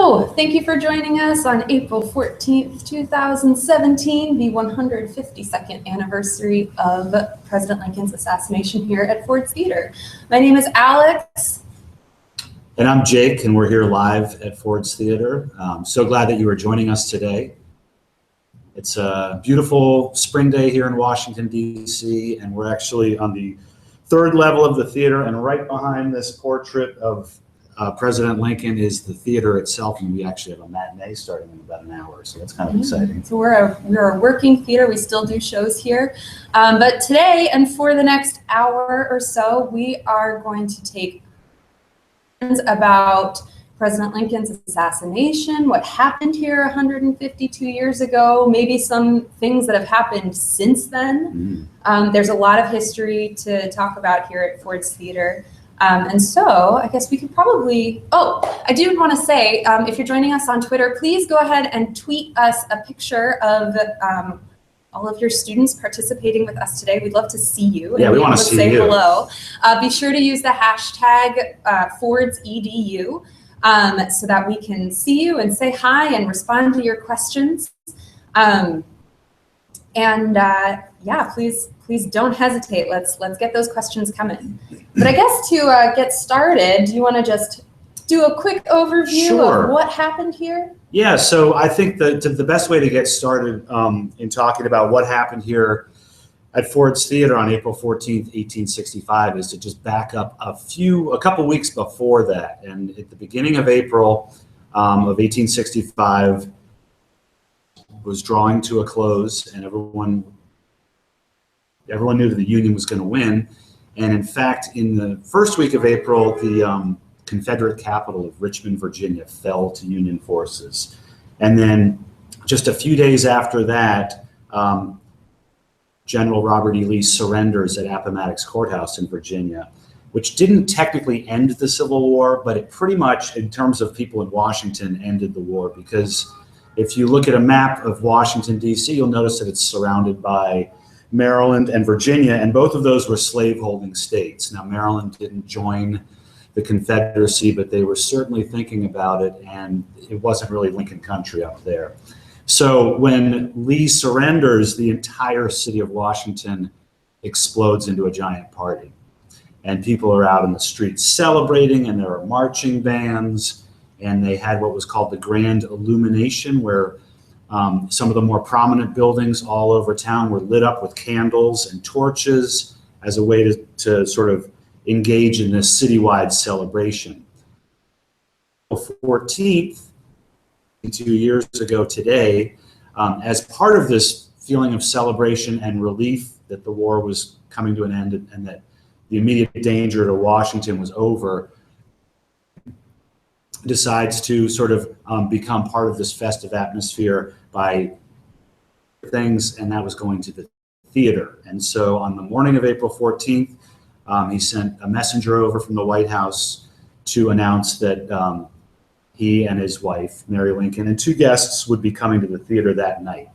So, thank you for joining us on April 14th, 2017, the 152nd anniversary of President Lincoln's assassination here at Ford's Theater. My name is Alex. And I'm Jake, and we're here live at Ford's Theater. So glad that you are joining us today. It's a beautiful spring day here in Washington, D.C., and we're actually on the third level of the theater, and right behind this portrait of President Lincoln is the theater itself, and we actually have a matinee starting in about an hour, so that's kind of exciting. So we're a working theater. We still do shows here, but today and for the next hour or so, we are going to take about President Lincoln's assassination, what happened here 152 years ago, maybe some things that have happened since then. There's a lot of history to talk about here at Ford's Theater. And so I guess we could probably, I do want to say, if you're joining us on Twitter, please go ahead and tweet us a picture of all of your students participating with us today. We'd love to see you. Yeah, we want to see you. Hello. Be sure to use the hashtag FordsEDU so that we can see you and say hi and respond to your questions. Yeah, please don't hesitate. Let's get those questions coming. But I guess to get started, do you want to just do a quick overview of what happened here? Yeah, so I think the best way to get started in talking about what happened here at Ford's Theater on April 14th, 1865 is to just back up a couple weeks before that. And at the beginning of April of 1865 was drawing to a close, and everyone knew that the Union was going to win. And in fact, in the first week of April, the Confederate capital of Richmond, Virginia fell to Union forces. And then just a few days after that, General Robert E. Lee surrenders at Appomattox Courthouse in Virginia, which didn't technically end the Civil War, but it pretty much, in terms of people in Washington, ended the war. Because if you look at a map of Washington, D.C., you'll notice that it's surrounded by Maryland and Virginia, and both of those were slaveholding states. Now, Maryland didn't join the Confederacy, but they were certainly thinking about it, and it wasn't really Lincoln country up there. So when Lee surrenders, the entire city of Washington explodes into a giant party. And people are out in the streets celebrating, and there are marching bands, and they had what was called the Grand Illumination, where some of the more prominent buildings all over town were lit up with candles and torches as a way to sort of engage in this citywide celebration. April 14th, 2 years ago today, as part of this feeling of celebration and relief that the war was coming to an end and that the immediate danger to Washington was over, decides to sort of become part of this festive atmosphere by things, and that was going to the theater. And so on the morning of April 14th, he sent a messenger over from the White House to announce that he and his wife, Mary Lincoln, and two guests would be coming to the theater that night.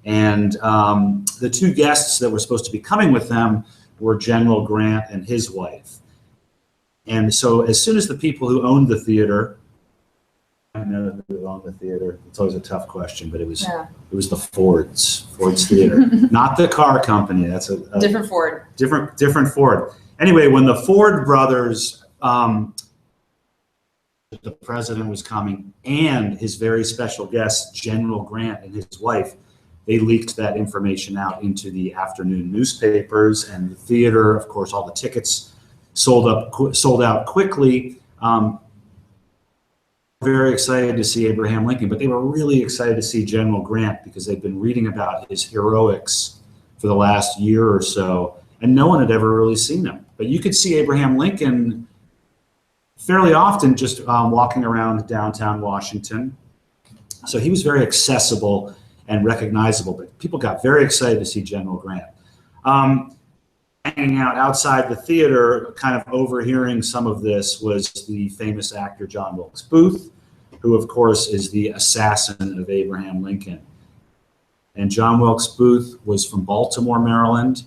And the two guests that were supposed to be coming with them were General Grant and his wife. And so as soon as the people who owned the theater, I know who owned the theater, it's always a tough question, but it was the Ford's Theater, not the car company. That's a different Ford. Different Ford. Anyway, when the Ford brothers, the president was coming, and his very special guest, General Grant and his wife, they leaked that information out into the afternoon newspapers, and the theater, of course, all the tickets sold out quickly. Very excited to see Abraham Lincoln, but they were really excited to see General Grant because they'd been reading about his heroics for the last year or so, and no one had ever really seen him. But you could see Abraham Lincoln fairly often just walking around downtown Washington. So he was very accessible and recognizable, but people got very excited to see General Grant. Hanging out outside the theater, kind of overhearing some of this, was the famous actor John Wilkes Booth, who of course is the assassin of Abraham Lincoln. And John Wilkes Booth was from Baltimore, Maryland.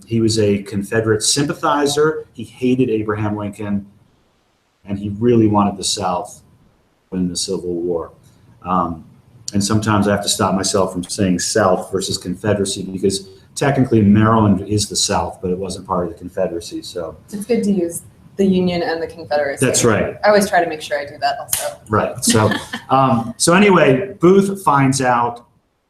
He was a Confederate sympathizer. He hated Abraham Lincoln, and he really wanted the South in the Civil War. And sometimes I have to stop myself from saying South versus Confederacy, because technically Maryland is the South, but it wasn't part of the Confederacy. So it's good to use the Union and the Confederacy. That's right. I always try to make sure I do that also. Right. So, so anyway, Booth finds out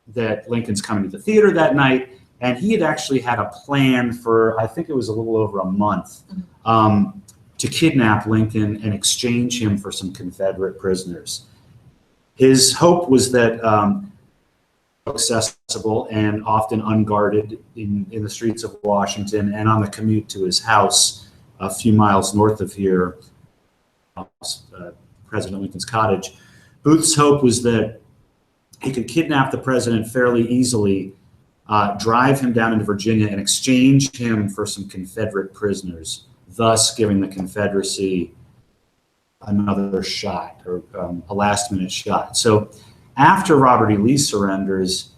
that Lincoln's coming to the theater that night, and he had actually had a plan for, I think it was a little over a month, to kidnap Lincoln and exchange him for some Confederate prisoners. His hope was that accessible and often unguarded in the streets of Washington and on the commute to his house a few miles north of here, President Lincoln's cottage. Booth's hope was that he could kidnap the president fairly easily, drive him down into Virginia, and exchange him for some Confederate prisoners, thus giving the Confederacy another shot, or a last-minute shot. So after Robert E. Lee surrenders,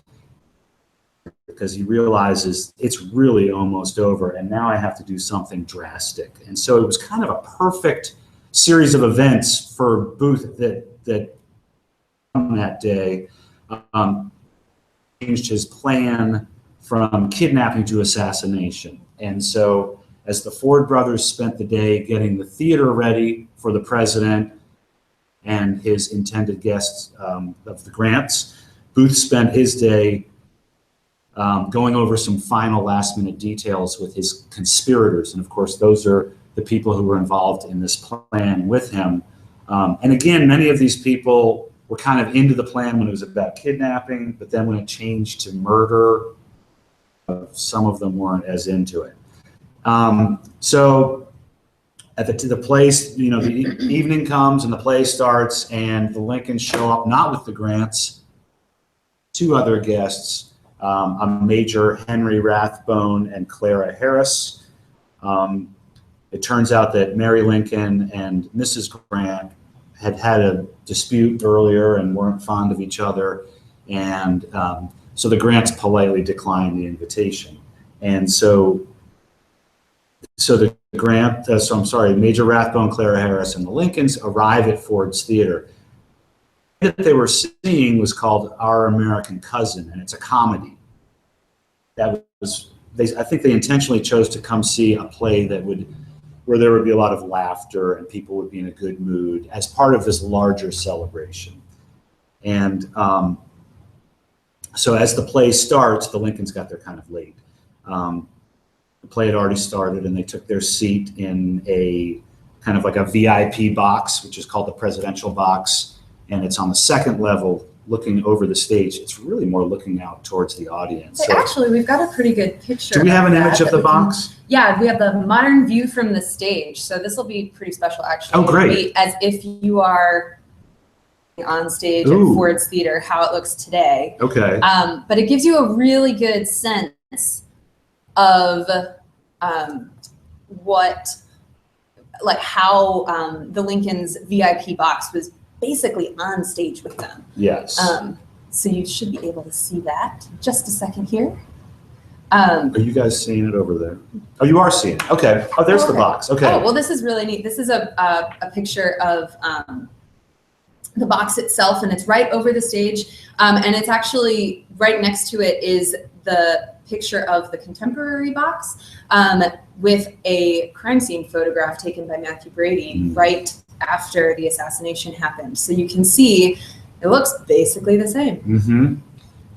because he realizes it's really almost over, and now I have to do something drastic. And so it was kind of a perfect series of events for Booth that on that day changed his plan from kidnapping to assassination. And so as the Ford brothers spent the day getting the theater ready for the president and his intended guests of the Grants, Booth spent his day going over some final last-minute details with his conspirators. And of course, those are the people who were involved in this plan with him. And again, many of these people were kind of into the plan when it was about kidnapping, but then when it changed to murder, some of them weren't as into it. So at the place, you know, the evening comes and the play starts, and the Lincolns show up, not with the Grants, two other guests, a Major Henry Rathbone and Clara Harris. It turns out that Mary Lincoln and Mrs. Grant had had a dispute earlier and weren't fond of each other, and so the Grants politely declined the invitation. And so the Major Rathbone, Clara Harris, and the Lincolns arrive at Ford's Theater. That they were seeing was called Our American Cousin, and it's a comedy. That was, I think they intentionally chose to come see a play where there would be a lot of laughter and people would be in a good mood as part of this larger celebration. And so as the play starts, the Lincolns got there kind of late. The play had already started, and they took their seat in a kind of like a VIP box, which is called the presidential box, and it's on the second level looking over the stage. It's really more looking out towards the audience. So actually, we've got a pretty good picture. Do we have an image of the box? Yeah, we have the modern view from the stage. So this will be pretty special, actually. Oh, great. It'll be as if you are on stage at Ford's Theater, how it looks today. Okay. But it gives you a really good sense of how the Lincoln's VIP box was basically on stage with them. Yes. So you should be able to see that. Just a second here. Are you guys seeing it over there? Oh, you are seeing it. Okay. Oh, there's the box. Okay. Oh, well, this is really neat. This is a picture of the box itself, and it's right over the stage. And it's actually right next to it is the picture of the contemporary box with a crime scene photograph taken by Matthew Brady right after the assassination happened. So you can see it looks basically the same. Mm-hmm.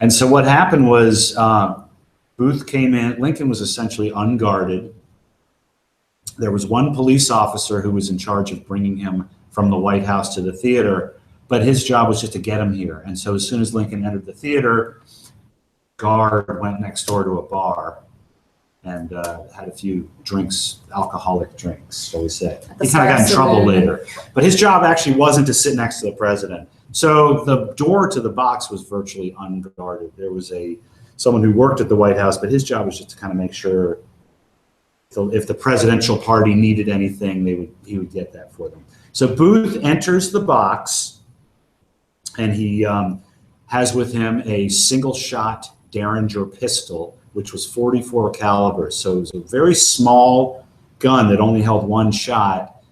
And so what happened was Booth came in. Lincoln was essentially unguarded. There was one police officer who was in charge of bringing him from the White House to the theater, but his job was just to get him here. And so as soon as Lincoln entered the theater, guard went next door to a bar and had a few drinks, alcoholic drinks, shall we say. He kind of got in trouble later. But his job actually wasn't to sit next to the president. So the door to the box was virtually unguarded. There was someone who worked at the White House, but his job was just to kind of make sure if the presidential party needed anything, he would get that for them. So Booth enters the box, and he has with him a single-shot Derringer pistol, which was .44 caliber. So it was a very small gun that only held one shot,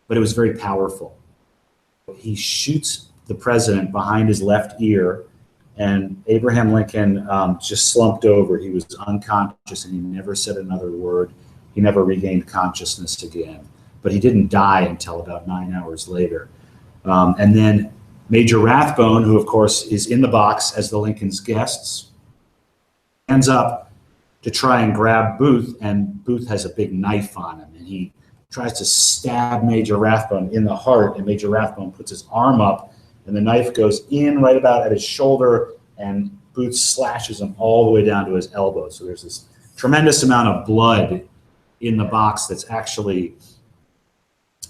but it was very powerful. he shoots the president behind his left ear, and Abraham Lincoln just slumped over. He was unconscious, and he never said another word. He never regained consciousness again. But he didn't die until about 9 hours later. And then Major Rathbone, who of course is in the box as the Lincoln's guests, ends up to try and grab Booth, and Booth has a big knife on him, and he tries to stab Major Rathbone in the heart, and Major Rathbone puts his arm up, and the knife goes in right about at his shoulder, and Booth slashes him all the way down to his elbow. So there's this tremendous amount of blood in the box that's actually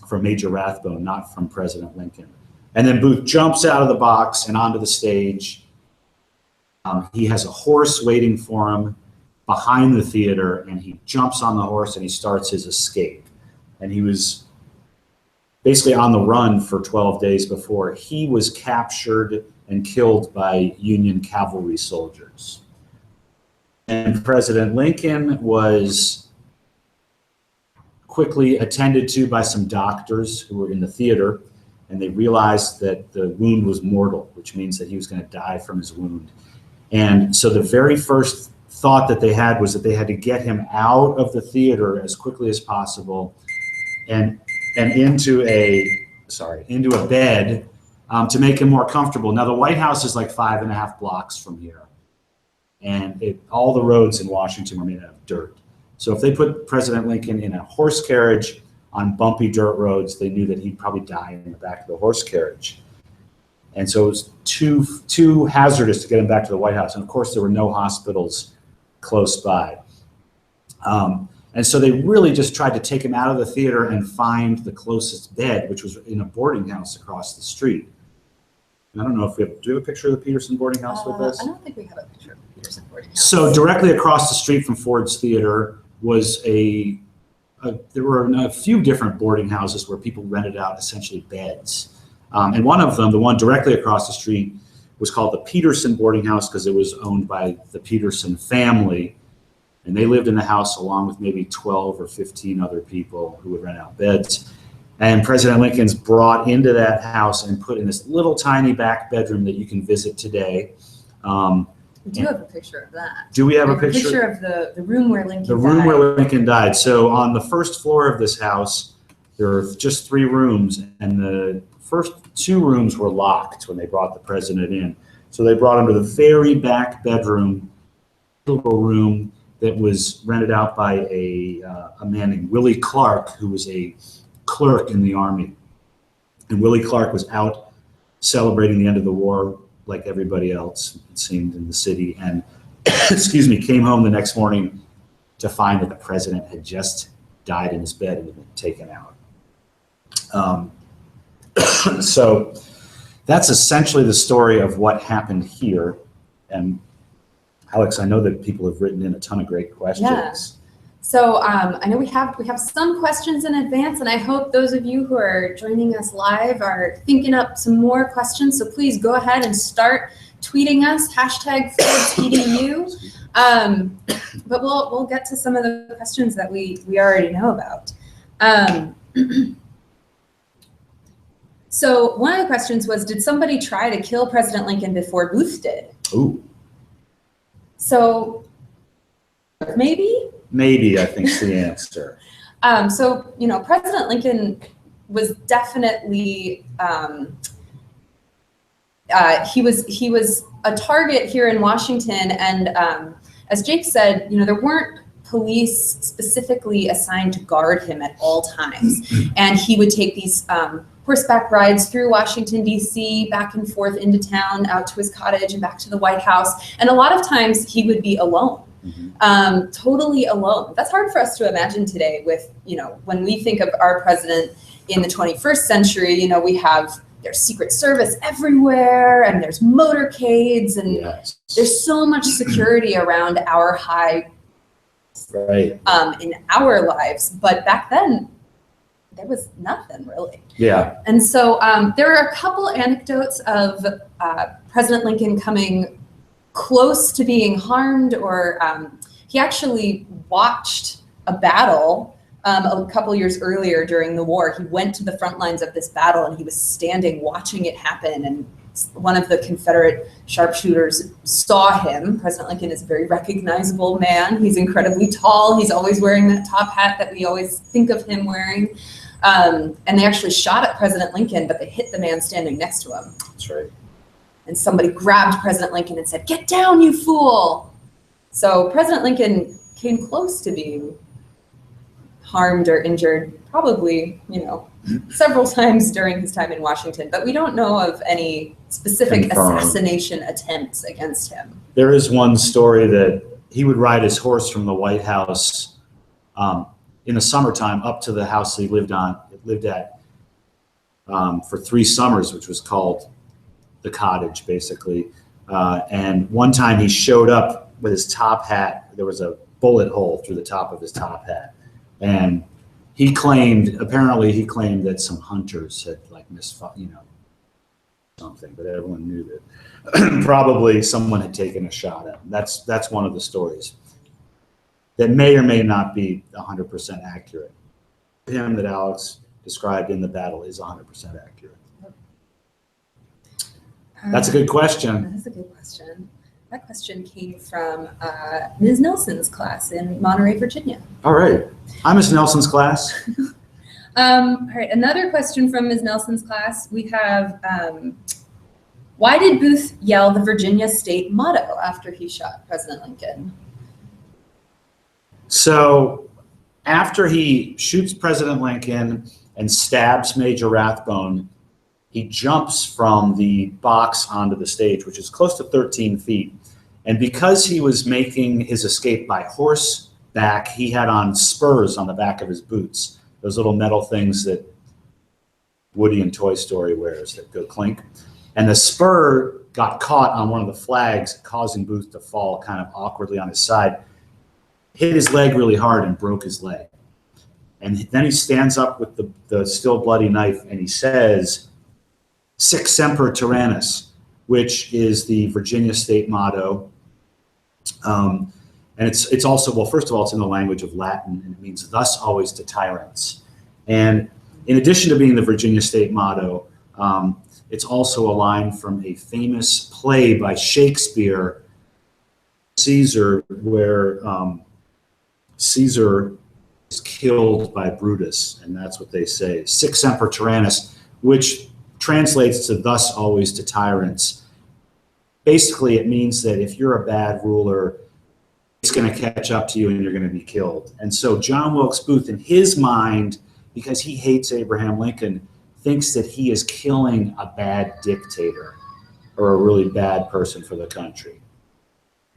from Major Rathbone, not from President Lincoln. And then Booth jumps out of the box and onto the stage. He has a horse waiting for him behind the theater, and he jumps on the horse and he starts his escape. And he was basically on the run for 12 days before. He was captured and killed by Union cavalry soldiers. And President Lincoln was quickly attended to by some doctors who were in the theater, and they realized that the wound was mortal, which means that he was going to die from his wound. And so the very first thought that they had was that they had to get him out of the theater as quickly as possible and into a bed to make him more comfortable. Now the White House is like 5.5 blocks from here, and all the roads in Washington were made out of dirt. So if they put President Lincoln in a horse carriage on bumpy dirt roads, they knew that he'd probably die in the back of the horse carriage. And so it was too hazardous to get him back to the White House. And of course, there were no hospitals close by. And so they really just tried to take him out of the theater and find the closest bed, which was in a boarding house across the street. And I don't know if do we have a picture of the Peterson boarding house with us? I don't think we have a picture of the Peterson boarding house. So directly across the street from Ford's Theater was there were a few different boarding houses where people rented out essentially beds. And one of them, the one directly across the street, was called the Peterson boarding house because it was owned by the Peterson family. And they lived in the house along with maybe 12 or 15 other people who would rent out beds. And President Lincoln's brought into that house and put in this little tiny back bedroom that you can visit today. We do have a picture of that. Do we have a picture? Picture of the room where Lincoln died. The room where Lincoln died. So on the first floor of this house, there are just 3 rooms, and the first 2 rooms were locked when they brought the president in. So they brought him to the very back bedroom, little room that was rented out by a man named Willie Clark, who was a clerk in the Army. And Willie Clark was out celebrating the end of the war like everybody else, it seemed, in the city, and excuse me, came home the next morning to find that the president had just died in his bed and had been taken out. So that's essentially the story of what happened here. And Alex, I know that people have written in a ton of great questions. Yeah. So I know we have some questions in advance, and I hope those of you who are joining us live are thinking up some more questions. So please go ahead and start tweeting us, #FordsEDU. But we'll get to some of the questions that we already know about. So one of the questions was, did somebody try to kill President Lincoln before Booth did? Ooh. So maybe? Maybe, I think, is the answer. So, you know, President Lincoln was definitely, he was a target here in Washington. And as Jake said, you know, there weren't police specifically assigned to guard him at all times. And he would take these horseback rides through Washington, D.C., back and forth into town, out to his cottage and back to the White House. And a lot of times he would be alone. Mm-hmm. Totally alone. That's hard for us to imagine today with, you know, when we think of our president in the 21st century, you know, there's Secret Service everywhere, and there's motorcades, and yes, there's so much security around our high, right, in our lives. But back then, there was nothing really. Yeah. And so there are a couple anecdotes of President Lincoln coming close to being harmed, or he actually watched a battle a couple years earlier during the war, he went to the front lines of this battle and he was standing watching it happen. And one of the Confederate sharpshooters saw him. President Lincoln is a very recognizable man. He's incredibly tall. He's always wearing that top hat that we always think of him wearing. And they actually shot at President Lincoln, but they hit the man standing next to him. That's right. And somebody grabbed President Lincoln and said, "Get down, you fool!" So President Lincoln came close to being harmed or injured, probably, several times during his time in Washington, but we don't know of any specific assassination attempts against him. There is one story that he would ride his horse from the White House in the summertime up to the house that he lived at for 3 summers, which was called the cottage, basically. And one time he showed up with his top hat. There was a bullet hole through the top of his top hat. And apparently he claimed that some hunters had something, but everyone knew that probably someone had taken a shot at him. That's one of the stories that may or may not be 100% accurate. Him that Alex described in the battle is 100% accurate. That's a good question. That is a good question. That question came from Ms. Nelson's class in Monterey, Virginia. All right. Hi, Ms. Nelson's class. All right, another question from Ms. Nelson's class. We have, why did Booth yell the Virginia state motto after he shot President Lincoln? So after he shoots President Lincoln and stabs Major Rathbone, he jumps from the box onto the stage, which is close to 13 feet. And because he was making his escape by horseback, he had on spurs on the back of his boots, those little metal things that Woody in Toy Story wears that go clink. And the spur got caught on one of the flags, causing Booth to fall kind of awkwardly on his side, hit his leg really hard and broke his leg. And then he stands up with the still bloody knife and he says, "Sic semper tyrannis," which is the Virginia state motto. And it's also, well, first of all, it's in the language of Latin, and it means "thus always to tyrants." And in addition to being the Virginia state motto, it's also a line from a famous play by Shakespeare, Caesar, where Caesar is killed by Brutus, and that's what they say, "Sic semper tyrannis," which translates to "thus always to tyrants." Basically, it means that if you're a bad ruler, it's going to catch up to you and you're going to be killed. And so John Wilkes Booth, in his mind, because he hates Abraham Lincoln, thinks that he is killing a bad dictator or a really bad person for the country.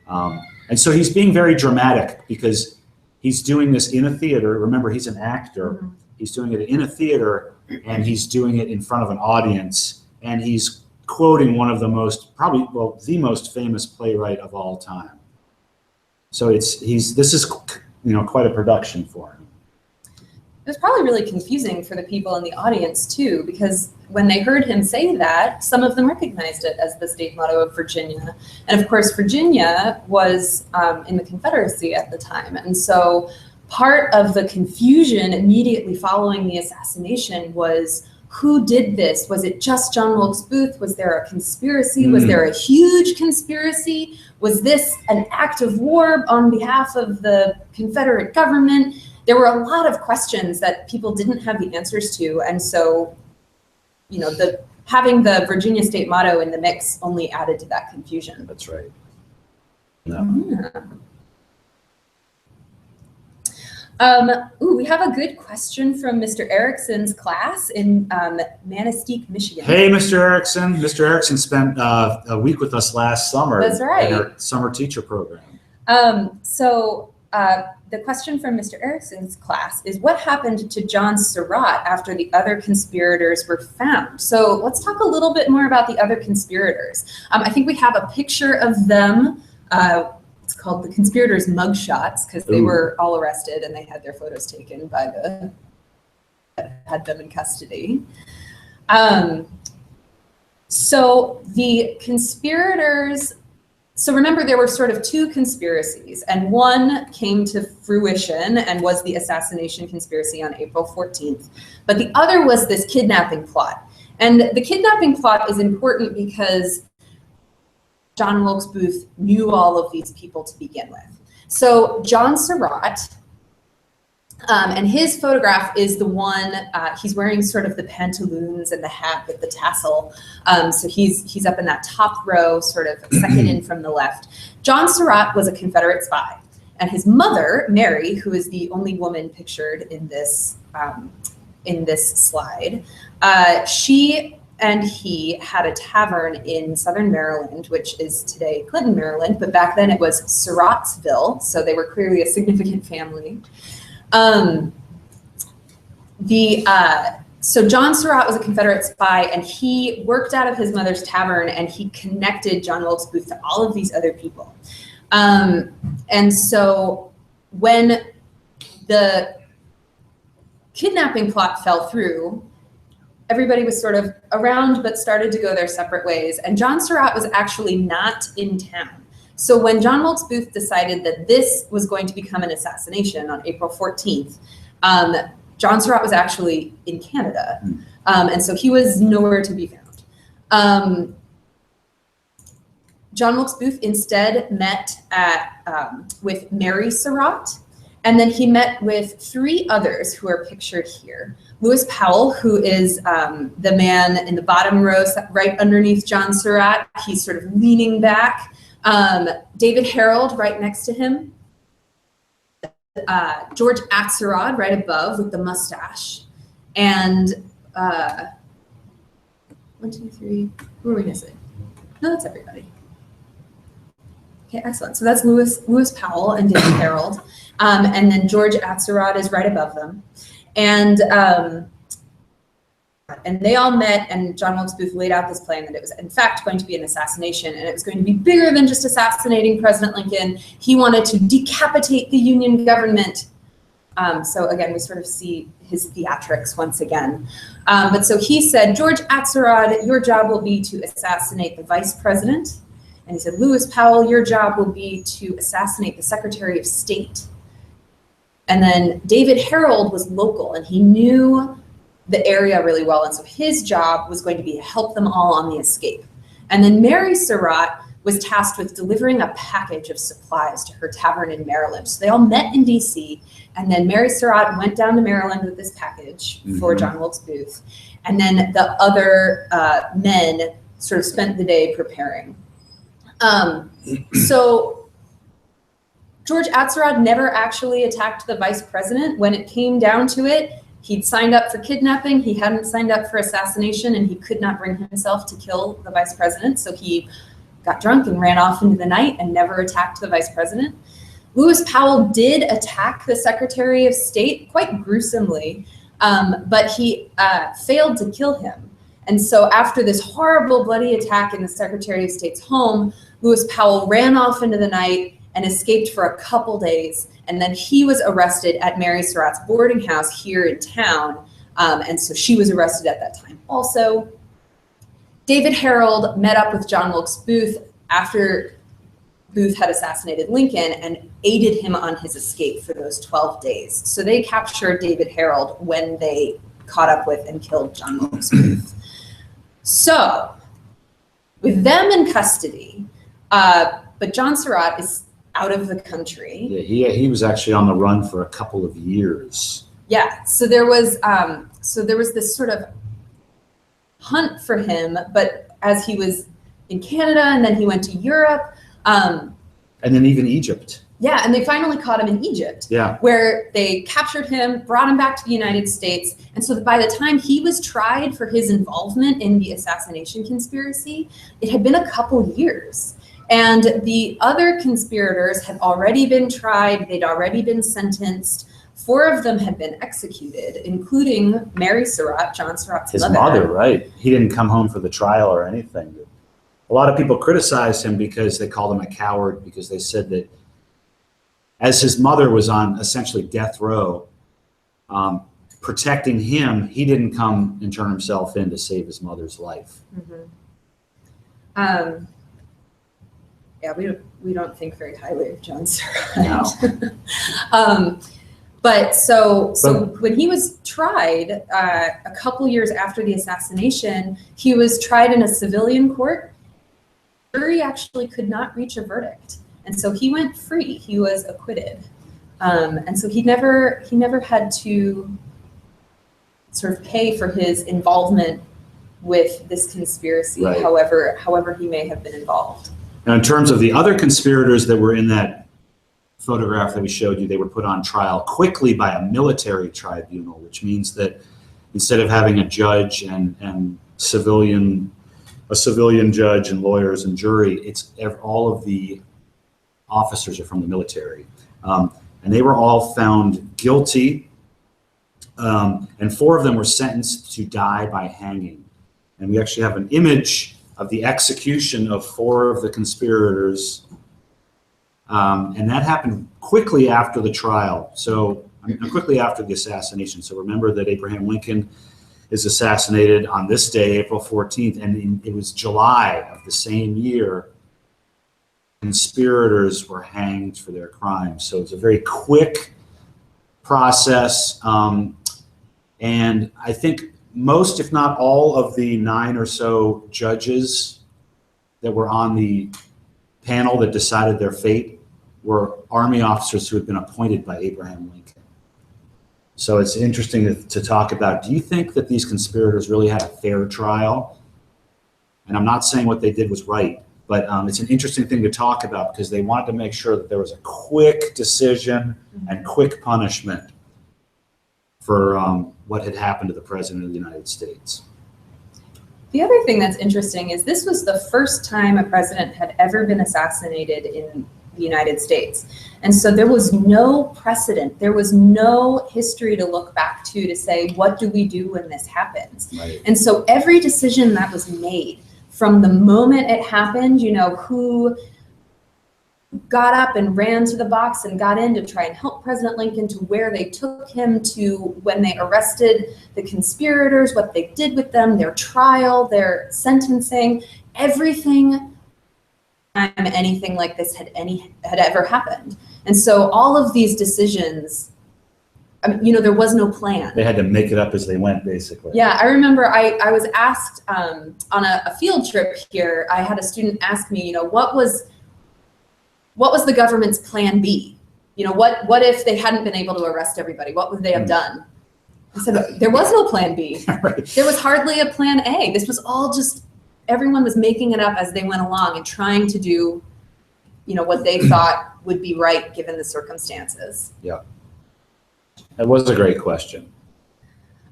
And so he's being very dramatic because he's doing this in a theater. Remember, he's an actor. Mm-hmm. He's doing it in a theater, and he's doing it in front of an audience, and he's quoting one of the most, probably, well, the most famous playwright of all time. So this is quite a production for him. It was probably really confusing for the people in the audience too, because when they heard him say that, some of them recognized it as the state motto of Virginia. And of course, Virginia was in the Confederacy at the time. And so part of the confusion immediately following the assassination was, who did this? Was it just John Wilkes Booth? Was there a conspiracy? Was there a huge conspiracy? Was this an act of war on behalf of the Confederate government? There were a lot of questions that people didn't have the answers to. And so, having the Virginia state motto in the mix only added to that confusion. That's right. Yeah. We have a good question from Mr. Erickson's class in Manistee, Michigan. Hey, Mr. Erickson. Mr. Erickson spent a week with us last summer. That's right. In our summer teacher program. The question from Mr. Erickson's class is, what happened to John Surratt after the other conspirators were found? So let's talk a little bit more about the other conspirators. I think we have a picture of them. It's called the conspirators' mugshots because they were all arrested and they had their photos taken by had them in custody. So the conspirators So remember, there were sort of two conspiracies, and one came to fruition and was the assassination conspiracy on April 14th. But the other was this kidnapping plot. And the kidnapping plot is important because John Wilkes Booth knew all of these people to begin with. So John Surratt, and his photograph is the one, he's wearing sort of the pantaloons and the hat with the tassel. So he's up in that top row, sort of second in from the left. John Surratt was a Confederate spy. And his mother, Mary, who is the only woman pictured in this slide, she and he had a tavern in Southern Maryland, which is today Clinton, Maryland, but back then it was Surrattsville, so they were clearly a significant family. So John Surratt was a Confederate spy, and he worked out of his mother's tavern, and he connected John Wilkes Booth to all of these other people. And so when the kidnapping plot fell through, everybody was sort of around but started to go their separate ways, and John Surratt was actually not in town. So when John Wilkes Booth decided that this was going to become an assassination on April 14th, John Surratt was actually in Canada, and so he was nowhere to be found. John Wilkes Booth instead met with Mary Surratt, and then he met with three others who are pictured here. Lewis Powell, who is the man in the bottom row right underneath John Surratt. He's sort of leaning back. David Harold right next to him. George Atzerodt right above with the mustache. And 1, 2, 3, who are we missing? No, that's everybody. Okay, excellent. So that's Lewis Powell and David Harold. And then George Atzerodt is right above them. And they all met, and John Wilkes Booth laid out this plan that it was in fact going to be an assassination, and it was going to be bigger than just assassinating President Lincoln. He wanted to decapitate the Union government. So again, we sort of see his theatrics once again. But so he said, George Atzerodt, your job will be to assassinate the vice president. And he said, Lewis Powell, your job will be to assassinate the Secretary of State. And then David Harold was local, and he knew the area really well, and so his job was going to be to help them all on the escape. And then Mary Surratt was tasked with delivering a package of supplies to her tavern in Maryland. So they all met in DC, and then Mary Surratt went down to Maryland with this package for John Wilkes Booth. And then the other men sort of spent the day preparing. So George Atzerodt never actually attacked the vice president. When it came down to it, he'd signed up for kidnapping, he hadn't signed up for assassination, and he could not bring himself to kill the vice president. So he got drunk and ran off into the night and never attacked the vice president. Lewis Powell did attack the Secretary of State quite gruesomely, but he failed to kill him. And so after this horrible bloody attack in the Secretary of State's home, Lewis Powell ran off into the night and escaped for a couple days. And then he was arrested at Mary Surratt's boarding house here in town. And so she was arrested at that time also. David Harold met up with John Wilkes Booth after Booth had assassinated Lincoln and aided him on his escape for those 12 days. So they captured David Harold when they caught up with and killed John Wilkes Booth. So with them in custody, but John Surratt is out of the country. Yeah, he was actually on the run for a couple of years. Yeah, so there was this sort of hunt for him, but as he was in Canada, and then he went to Europe. And then even Egypt. Yeah, and they finally caught him in Egypt, where they captured him, brought him back to the United States. And so by the time he was tried for his involvement in the assassination conspiracy, it had been a couple years. And the other conspirators had already been tried, they'd already been sentenced. 4 of them had been executed, including Mary Surratt, John Surratt's mother. His mother, right. He didn't come home for the trial or anything. A lot of people criticized him because they called him a coward, because they said that as his mother was on essentially death row, protecting him, he didn't come and turn himself in to save his mother's life. Yeah, we don't think very highly of John Surratt. No. But so when he was tried a couple years after the assassination, he was tried in a civilian court. The jury actually could not reach a verdict, and so he went free. He was acquitted, and so he never had to sort of pay for his involvement with this conspiracy. Right. However he may have been involved. Now, in terms of the other conspirators that were in that photograph that we showed you, they were put on trial quickly by a military tribunal, which means that instead of having a judge and a civilian judge and lawyers and jury, it's all of the officers are from the military. And they were all found guilty, and 4 of them were sentenced to die by hanging. And we actually have an image of the execution of 4 of the conspirators. And that happened quickly after the trial. So quickly after the assassination. So remember that Abraham Lincoln is assassinated on this day, April 14th, and it was July of the same year conspirators were hanged for their crimes. So it's a very quick process. And I think most, if not all, of the 9 or so judges that were on the panel that decided their fate were Army officers who had been appointed by Abraham Lincoln. So it's interesting to talk about, do you think that these conspirators really had a fair trial? And I'm not saying what they did was right, but it's an interesting thing to talk about because they wanted to make sure that there was a quick decision and quick punishment for what had happened to the President of the United States. The other thing that's interesting is this was the first time a president had ever been assassinated in the United States. And so there was no precedent. There was no history to look back to say, what do we do when this happens? Right. And so every decision that was made from the moment it happened, who got up and ran to the box and got in to try and help President Lincoln, to where they took him, to when they arrested the conspirators, what they did with them, their trial, their sentencing, everything anything like this had ever happened. And so all of these decisions, there was no plan. They had to make it up as they went, basically. Yeah, I remember I was asked on a field trip here, I had a student ask me, what was the government's plan B? What if they hadn't been able to arrest everybody? What would they have done? I said, there was no plan B. Right. There was hardly a plan A. This was all just, everyone was making it up as they went along and trying to do, what they thought would be right given the circumstances. Yeah. That was a great question.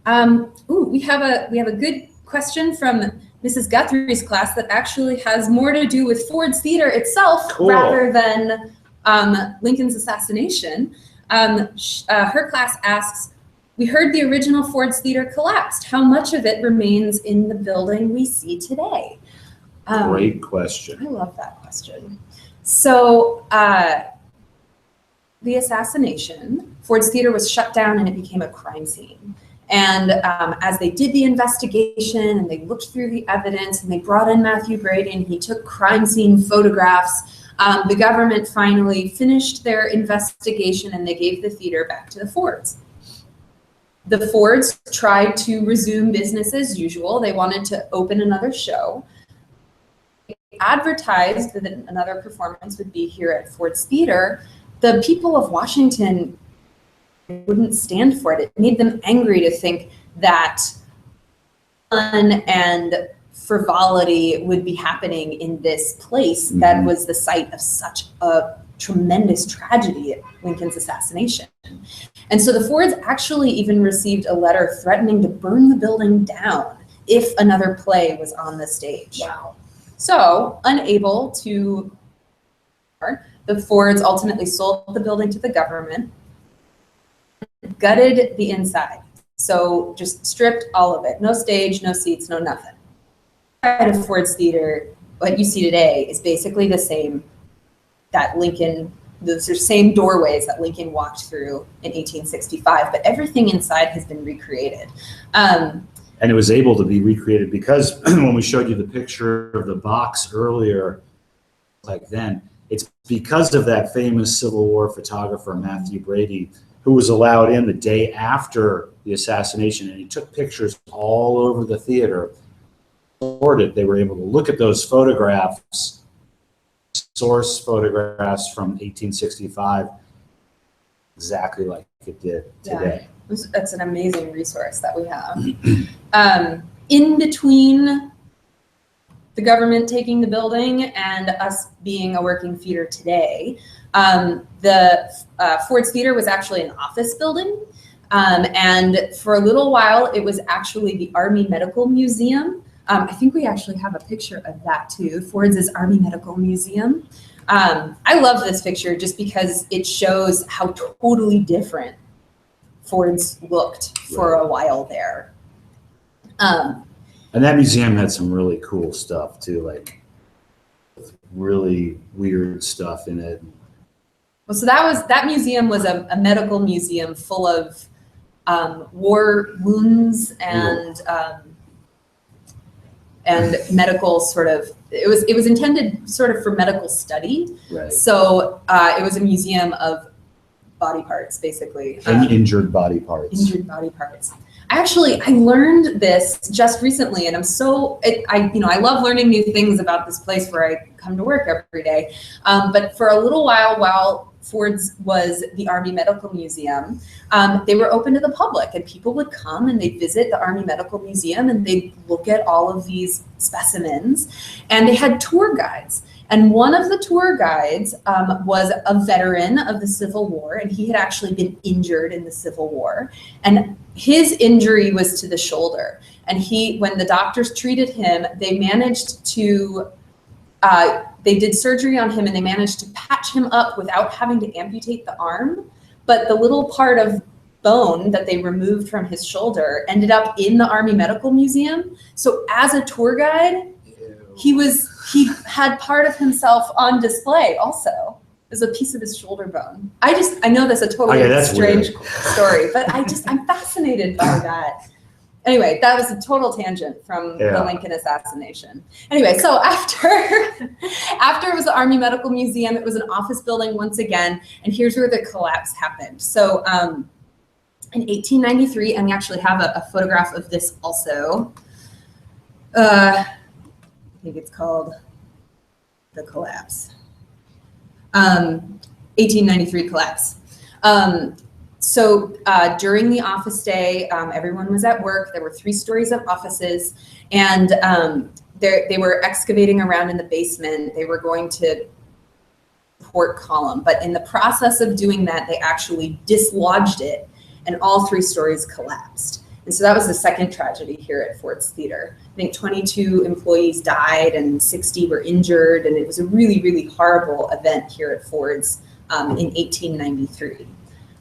We have a good question from Mrs. Guthrie's class that actually has more to do with Ford's Theater itself. Cool. Rather than Lincoln's assassination. Her class asks, we heard the original Ford's Theater collapsed. How much of it remains in the building we see today? Great question. I love that question. So the assassination, Ford's Theater was shut down and it became a crime scene. And as they did the investigation and they looked through the evidence and they brought in Matthew Brady and he took crime scene photographs, the government finally finished their investigation and they gave the theater back to the Fords. The Fords tried to resume business as usual. They wanted to open another show. They advertised that another performance would be here at Ford's Theater. The people of Washington wouldn't stand for it. It made them angry to think that fun and frivolity would be happening in this place that was the site of such a tremendous tragedy at Lincoln's assassination. And so the Fords actually even received a letter threatening to burn the building down if another play was on the stage. Wow. So, unable to, the Fords ultimately sold the building to the government, gutted the inside. So just stripped all of it. No stage, no seats, no nothing. Inside of Ford's Theater, what you see today is basically the same that Lincoln, those are same doorways that Lincoln walked through in 1865, but everything inside has been recreated. And it was able to be recreated because when we showed you the picture of the box earlier, like then. It's because of that famous Civil War photographer, Matthew Brady, who was allowed in the day after the assassination, and he took pictures all over the theater. They were able to look at those photographs, source photographs from 1865, exactly like it did today. Yeah. That's an amazing resource that we have. In between the government taking the building and us being a working theater today, the Ford's Theater was actually an office building. And for a little while, it was actually the Army Medical Museum. I think we actually have a picture of that too, Ford's Army Medical Museum. I love this picture just because it shows how totally different Ford's looked for a while there. And that museum had some really cool stuff too, like really weird stuff in it. Well, so that museum was a medical museum full of war wounds and medical sort of, it was intended sort of for medical study. Right. So it was a museum of body parts, basically. And injured body parts. Injured body parts. I learned this just recently, and I love learning new things about this place where I come to work every day. But for a little while Ford's was the Army Medical Museum, they were open to the public, and people would come and they'd visit the Army Medical Museum and they'd look at all of these specimens, and they had tour guides. And one of the tour guides was a veteran of the Civil War, and he had actually been injured in the Civil War. And his injury was to the shoulder. And when the doctors treated him, they managed to, they did surgery on him and they managed to patch him up without having to amputate the arm. But the little part of bone that they removed from his shoulder ended up in the Army Medical Museum. So as a tour guide, he had part of himself on display also. There's a piece of his shoulder bone. I know that's a totally strange story, but I'm fascinated by that. Anyway, that was a total tangent from the Lincoln assassination. Anyway, so after it was the Army Medical Museum, it was an office building once again, and here's where the collapse happened. So in 1893, and we actually have a photograph of this also. I think it's called The Collapse. 1893 collapse. So during the office day, everyone was at work. There were 3 stories of offices, and they were excavating around in the basement. They were going to port column, but in the process of doing that, they actually dislodged it, and all 3 stories collapsed. And so that was the second tragedy here at Ford's Theater. I think 22 employees died and 60 were injured, and it was a really, really horrible event here at Ford's in 1893.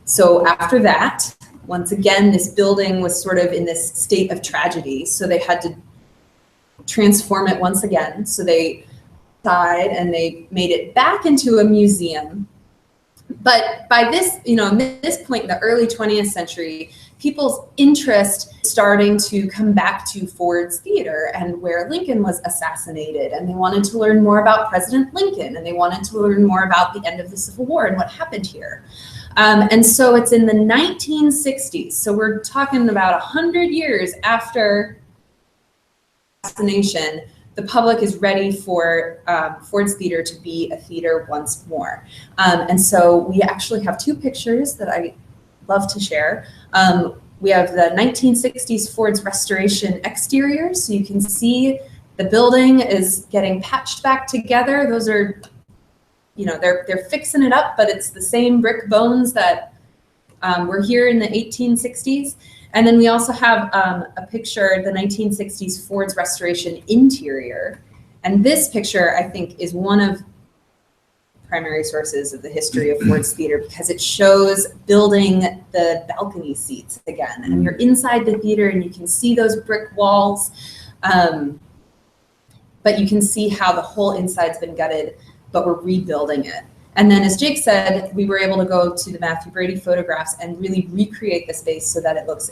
So after that, once again, this building was sort of in this state of tragedy, so they had to transform it once again. So they died and they made it back into a museum. But by this, this point in the early 20th century, people's interest starting to come back to Ford's Theater and where Lincoln was assassinated, and they wanted to learn more about President Lincoln, and they wanted to learn more about the end of the Civil War and what happened here. And so it's in the 1960s, so we're talking about 100 years after the assassination, the public is ready for Ford's Theater to be a theater once more. And so we actually have 2 pictures that I love to share. We have the 1960s Ford's Restoration exterior, so you can see the building is getting patched back together. Those are, they're fixing it up, but it's the same brick bones that were here in the 1860s. And then we also have a picture, the 1960s Ford's Restoration interior. And this picture, I think, is one of primary sources of the history of Ford's Theater, because it shows building the balcony seats again. And you're inside the theater and you can see those brick walls, but you can see how the whole inside's been gutted, but we're rebuilding it. And then, as Jake said, we were able to go to the Matthew Brady photographs and really recreate the space so that it looks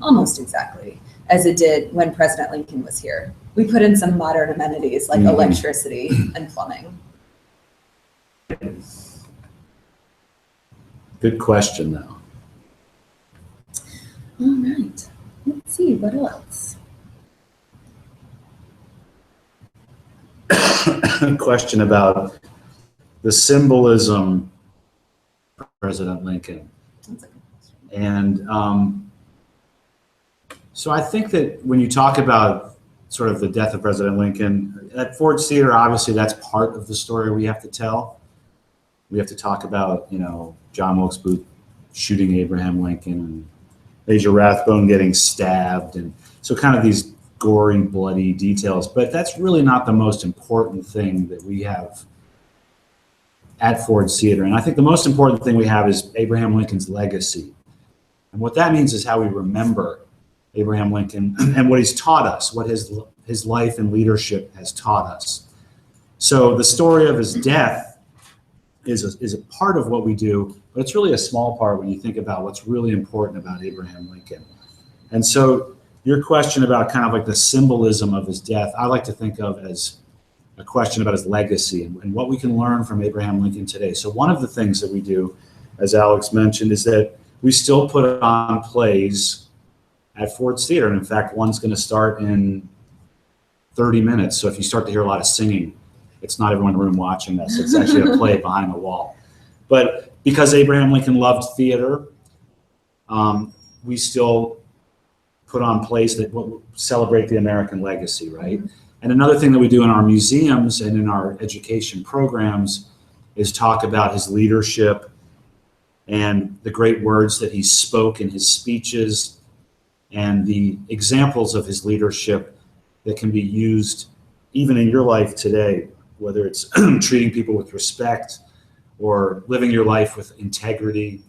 almost exactly as it did when President Lincoln was here. We put in some modern amenities like electricity and plumbing. Good question, though. All right. Let's see, what else? Question about the symbolism of President Lincoln. That's a good question. And so I think that when you talk about sort of the death of President Lincoln, at Ford's Theater, obviously that's part of the story we have to tell. We have to talk about, you know, John Wilkes Booth shooting Abraham Lincoln and Major Rathbone getting stabbed. And so kind of these gory, bloody details. But that's really not the most important thing that we have at Ford's Theater. And I think the most important thing we have is Abraham Lincoln's legacy. And what that means is how we remember Abraham Lincoln and what he's taught us, what his life and leadership has taught us. So the story of his death is a part of what we do, but it's really a small part when you think about what's really important about Abraham Lincoln. And so your question about kind of like the symbolism of his death, I like to think of as a question about his legacy and what we can learn from Abraham Lincoln today. So one of the things that we do, as Alex mentioned, is that we still put on plays at Ford's Theater. And in fact, one's going to start in 30 minutes. So if you start to hear a lot of singing, it's not everyone in the room watching us. It's actually a play behind the wall. But because Abraham Lincoln loved theater, we still put on plays that celebrate the American legacy, right? And another thing that we do in our museums and in our education programs is talk about his leadership and the great words that he spoke in his speeches and the examples of his leadership that can be used even in your life today, whether it's treating people with respect or living your life with integrity.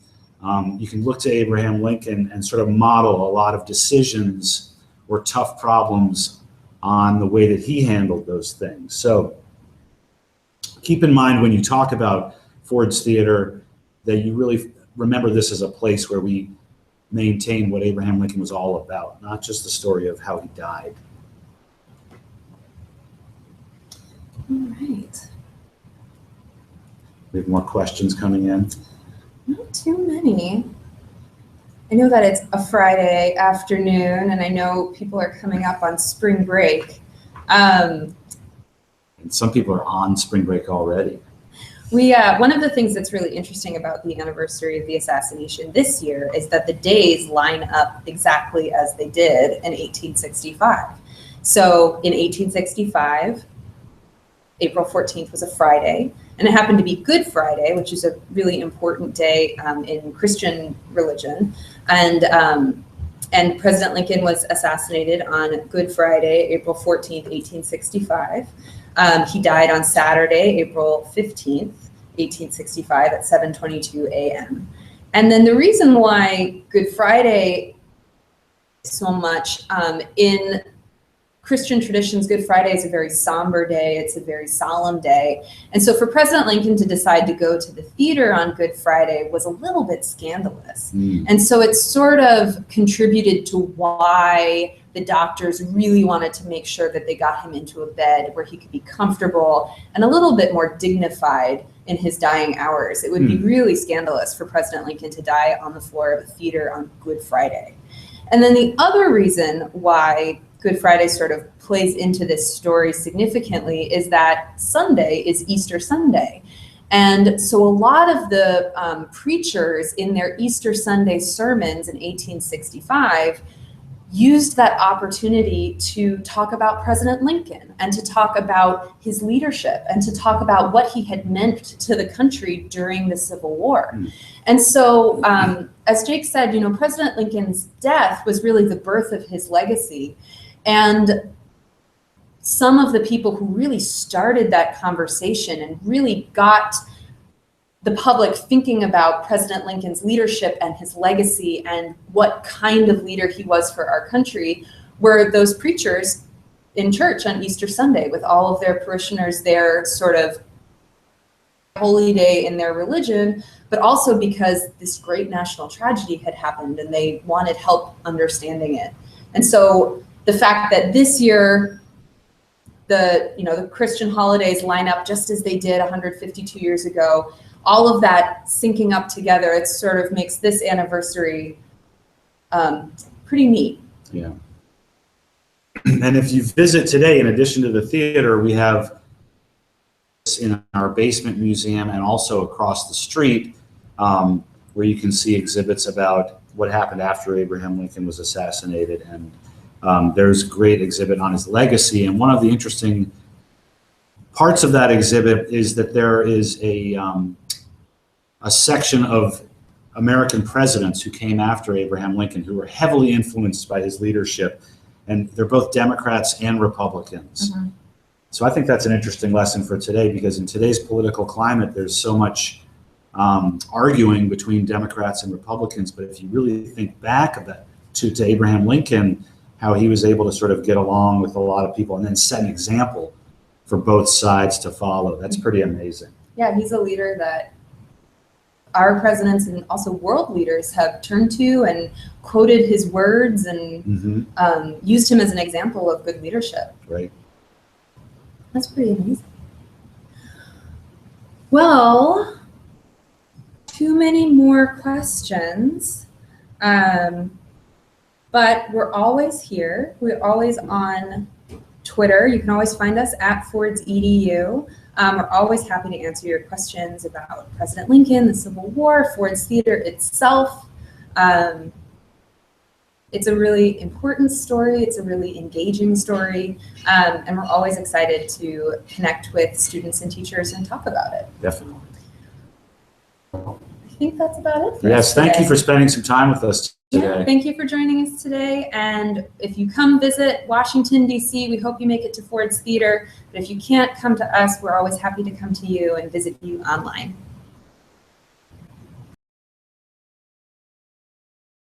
You can look to Abraham Lincoln and sort of model a lot of decisions or tough problems on the way that he handled those things. So keep in mind when you talk about Ford's Theater that you really remember this as a place where we maintain what Abraham Lincoln was all about, not just the story of how he died. All right. We have more questions coming in. Not too many. I know that it's a Friday afternoon, and I know people are coming up on spring break. And some people are on spring break already. One of the things that's really interesting about the anniversary of the assassination this year is that the days line up exactly as they did in 1865. So in 1865, April 14th was a Friday, and it happened to be Good Friday, which is a really important day in Christian religion. And President Lincoln was assassinated on Good Friday, April 14th, 1865. He died on Saturday, April 15th, 1865 at 7:22 a.m. And then the reason why Good Friday so much in Christian traditions, Good Friday is a very somber day. It's a very solemn day. And so for President Lincoln to decide to go to the theater on Good Friday was a little bit scandalous. And so it sort of contributed to why the doctors really wanted to make sure that they got him into a bed where he could be comfortable and a little bit more dignified in his dying hours. It would be really scandalous for President Lincoln to die on the floor of a theater on Good Friday. And then the other reason why Good Friday sort of plays into this story significantly is that Sunday is Easter Sunday. And so a lot of the preachers in their Easter Sunday sermons in 1865 used that opportunity to talk about President Lincoln and to talk about his leadership and to talk about what he had meant to the country during the Civil War. And so, as Jake said, President Lincoln's death was really the birth of his legacy. And some of the people who really started that conversation and really got the public thinking about President Lincoln's leadership and his legacy and what kind of leader he was for our country were those preachers in church on Easter Sunday with all of their parishioners there, sort of holy day in their religion, but also because this great national tragedy had happened and they wanted help understanding it. And so the fact that this year, the Christian holidays line up just as they did 152 years ago, all of that syncing up together, it sort of makes this anniversary pretty neat. Yeah. And if you visit today, in addition to the theater, we have in our basement museum and also across the street, where you can see exhibits about what happened after Abraham Lincoln was assassinated. And there's a great exhibit on his legacy. And one of the interesting parts of that exhibit is that there is a section of American presidents who came after Abraham Lincoln who were heavily influenced by his leadership. And they're both Democrats and Republicans. Mm-hmm. So I think that's an interesting lesson for today, because in today's political climate, there's so much arguing between Democrats and Republicans. But if you really think back to Abraham Lincoln, how he was able to sort of get along with a lot of people and then set an example for both sides to follow, that's pretty amazing. Yeah, he's a leader that our presidents and also world leaders have turned to and quoted his words and mm-hmm. Used him as an example of good leadership. Right. That's pretty amazing. Well, too many more questions, but we're always here. We're always on Twitter. You can always find us at Ford's EDU. We're always happy to answer your questions about President Lincoln, the Civil War, Ford's Theater itself. It's a really important story. It's a really engaging story. And we're always excited to connect with students and teachers and talk about it. Definitely. I think that's about it. Yes, thank you for spending some time with us today. Yeah, thank you for joining us today. And if you come visit Washington, D.C., we hope you make it to Ford's Theater. But if you can't come to us, we're always happy to come to you and visit you online.